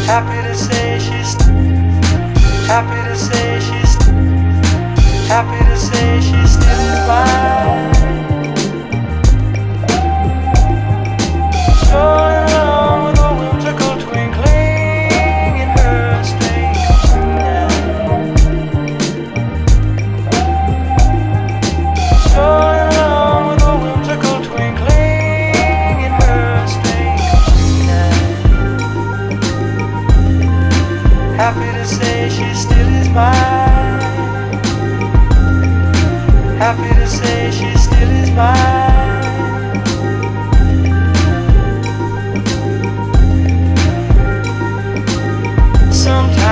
Happy to say she's happy to say she's happy to say she still is mine. Strolling along with a whimsical twinkling in her strange eye. Strolling along with a whimsical twinkling in her strange eye. Happy to say she still is mine. Happy to say she still is mine. Sometimes